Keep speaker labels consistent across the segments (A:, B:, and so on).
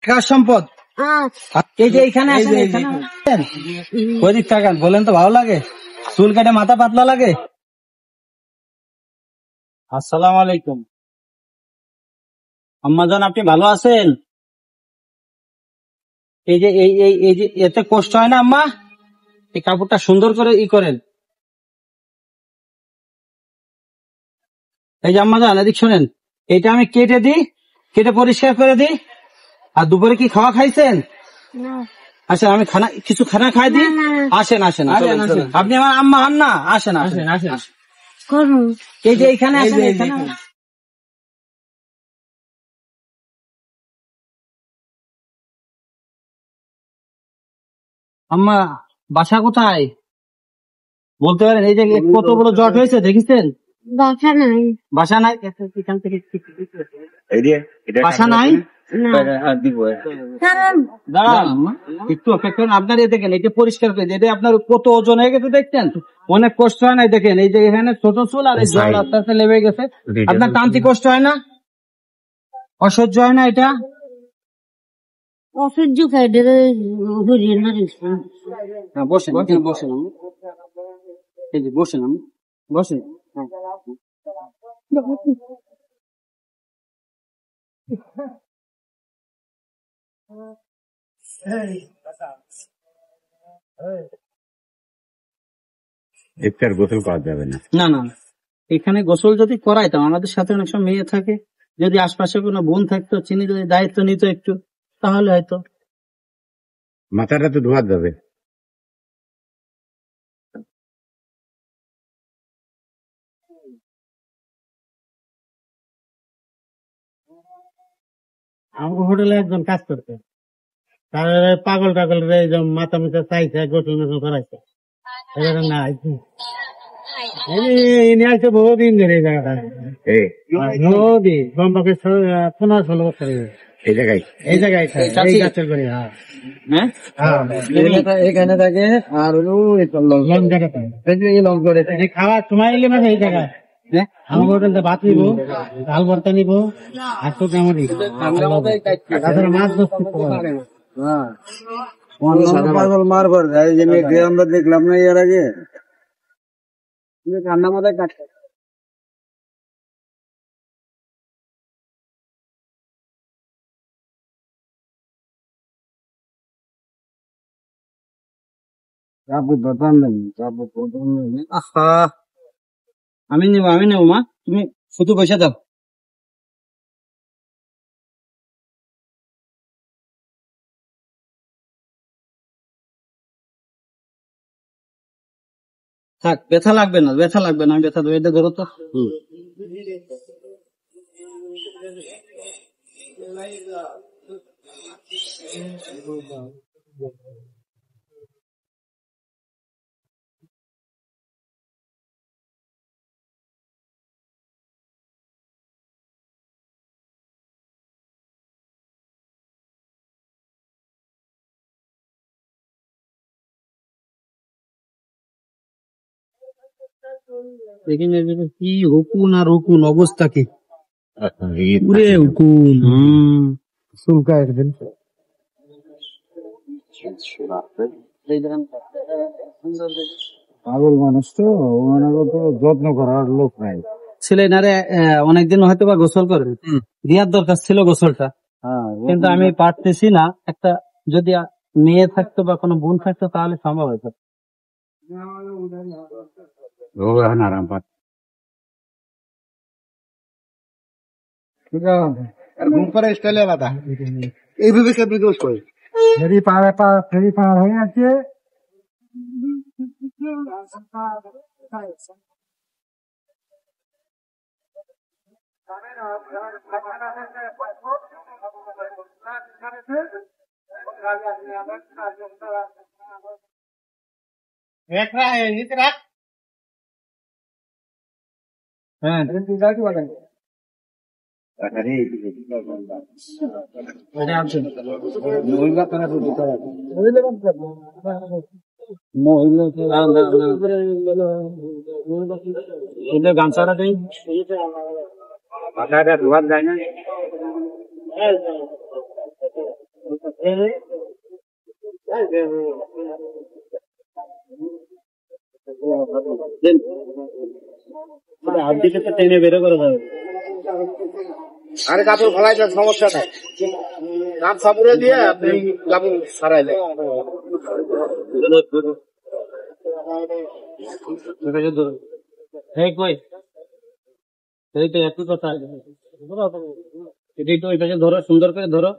A: টাকার সম্পদ এই যে এইখানে আসেন, এইখানে আসেন। ওইদিক তাকান, বলেন তো ভালো লাগে? চুল কেটে মাথা পাতলা লাগে? আসসালামু আলাইকুম। আম্মাজান, আপনি ভালো আছেন? এই যে এই যে এতে কষ্ট হয় না আম্মা? এই কাপড়টা সুন্দর করে করেন। এই যে আম্মাজান, এদিক শোনেন, এটা আমি কেটে পরিষ্কার করে দিই। আর দুপুরে কি খাওয়া খাইছেন? আচ্ছা, আমি কিছু খানা খাই দিই। আসেন আসেন, আপনি আমার আম্মা হন না? আসেন আসেন আসেন। এই যে এইখানে আসেন, এইখানে। আম্মা, বাসা কোথায় বলতে পারেন? এই যে কত বড় জট হয়েছে, দেখেছেন? বাসা নাই এখান থেকে। বাসা নাই, একটু অপেক্ষা করুন। আপনার দেখেন, এটা পরিষ্কার করে এটা আপনার কত ওজন হয়ে গেছে দেখছেন? অনেক কষ্ট হয় না? দেখেন এই যে এখানে ছোট চুল আর এই জল আস্তে আস্তে লেবে গেছে। আপনার টানতে কষ্ট হয় না? অসহ্য হয় না এটা?
B: অসহ্য খাই
A: বসেন বসেন, এই যে বসেন, বসেন।
C: ইফতার গোসল করা যাবে না?
A: না না, এখানে গোসল যদি করাইতাম, আমাদের সাথে অনেক সময় মেয়ে থাকে, যদি আশপাশে কোনো বোন থাকতো, চিনি যদি দায়িত্ব নিত একটু, তাহলে হয়তো।
C: মাথাটা তো ধোয়া যাবে।
D: আমার হোটেলে একজন কাজ করতে, তার পাগল টাগল মাথা মুথা চাইছে, গোসল মোসল করাইছে। না ইনি আসছে বহুদিন ধরে এই জায়গাটা, বহুদিন, কমপক্ষে 15-16 বছর
C: এই জায়গায়
D: গাছের করে।
A: এখানে থাকে আর
D: লং জায়গাটা লং করে খাওয়ার সময় এলে মানে এই জায়গায় আমার হোটেলটা ভাত নিবো, ডাল ভর্তা নিবো, আর তো কেমন মাছ
A: পাগল মারবার যায় যে মেয়েকে আমরা দেখলাম না এর আগে, ঠান্ডা মাথায় কাটছে। আমি নেবো মা, তুমি শুধু পয়সা দাও। থাক, ব্যথা লাগবে না, আমি ব্যথা দেবো। এটা ধরো তো। কি হুকুন আর হুকুন, অবস্থা কি পুরে হুকুন।
D: চুলকায় একদিন পাগল মানুষ তো, যত্ন করার লোক নাই।
A: ছিলেন আরে অনেকদিন হয়তো বা গোসল করেন, দেওয়ার দরকার ছিল গোসলটা, কিন্তু আমি পারতেছি না। একটা যদি মেয়ে থাকতো বা কোনো বোন থাকতো তাহলে সম্ভব হতো।
C: এখন আরাম পাচ্ছে।
D: ঘুম করে স্টাইলে আলাদা, এইভাবে কেমনি দোষ করে ফেরি পার হয়ে আছে।
A: হ্যাঁ, গামছাটা দেই,
C: মাথাটা ধোয়া যায় না।
D: হাত দিকে তো টেনে বেরো করে যাবে।
B: আরে কাপড় ফেলাই দেন, সমস্যা নাই। কাপ সাপুরে দিয়ে আপনি কাপড় সারাই দেন।
D: এই কই এই তো একটু কথা এটাই তো ওই পাশে ধরো, সুন্দর করে ধরো।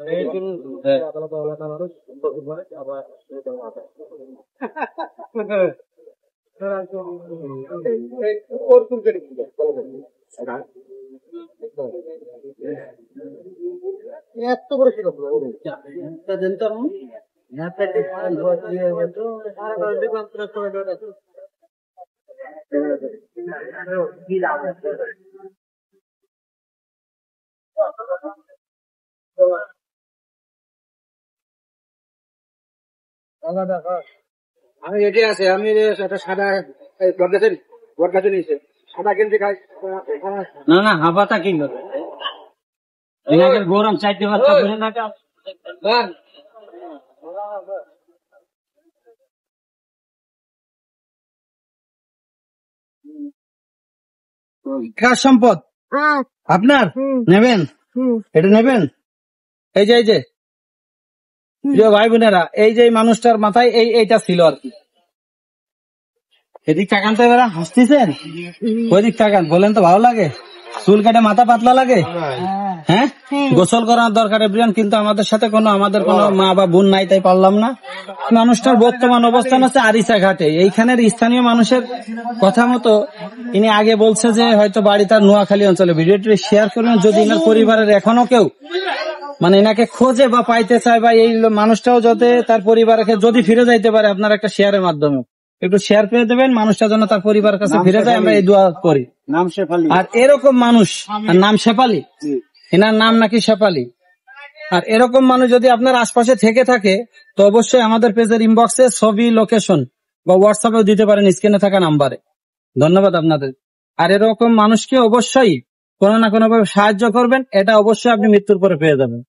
B: এত করে কি করবো? আমি এটি আছে, আমি একটা সাদা বরগাছে নিয়েছে, সাদা গেঞ্জি খাই।
D: না না, হাবাটা কি করবে গরম চাইতে পারতো
A: কার সম্পদ আপনার? নেবেন? এটা নেবেন? এই যে প্রিয় ভাই বোনেরা, এই যে মানুষটার মাথায় এইটা ছিল আর কি। এদিক তাকান তো, এবার হাসতেছেন, ওইদিক তাকান। বলেন তো ভালো লাগে? চুল কেটে মাথা পাতলা লাগে? হ্যাঁ, গোসল করার দরকার এভরিওয়ান, কিন্তু আমাদের সাথে আমাদের কোনো মা বা বোন নাই, তাই পারলাম না। মানুষটার বর্তমান অবস্থান হচ্ছে আরিচা ঘাটে। এইখানের স্থানীয় মানুষের কথা মতো ইনি আগে বলছে যে হয়তো বাড়ি তার নোয়াখালী অঞ্চলে। ভিডিওটি শেয়ার করবেন যদি এনার পরিবারের এখনো কেউ এনাকে খোঁজে বা পাইতে চায়, বা এই মানুষটাও যাতে তার পরিবারকে যদি ফিরে যাইতে পারে, আপনার একটা শেয়ারের মাধ্যমে একটু শেয়ার করে দেবেন, মানুষটা যেন তার পরিবারের কাছে ফিরে যায়, আমরা এই দোয়া করি।
D: নাম শেফালি।
A: আর এরকম মানুষ, নাম শেফালি, এনার নাম নাকি শেফালি। আর এরকম মানুষ যদি আপনার আশপাশে থেকে থাকে, তো অবশ্যই আমাদের পেজের ইনবক্সে ছবি, লোকেশন বা হোয়াটসঅ্যাপেও দিতে পারেন স্ক্রিনে থাকা নাম্বারে। ধন্যবাদ আপনাদের। আর এরকম মানুষকে অবশ্যই কোনো না কোনো ভাবে সাহায্য করবেন, এটা অবশ্যই আপনি মৃত্যুর পরে পেয়ে যাবেন।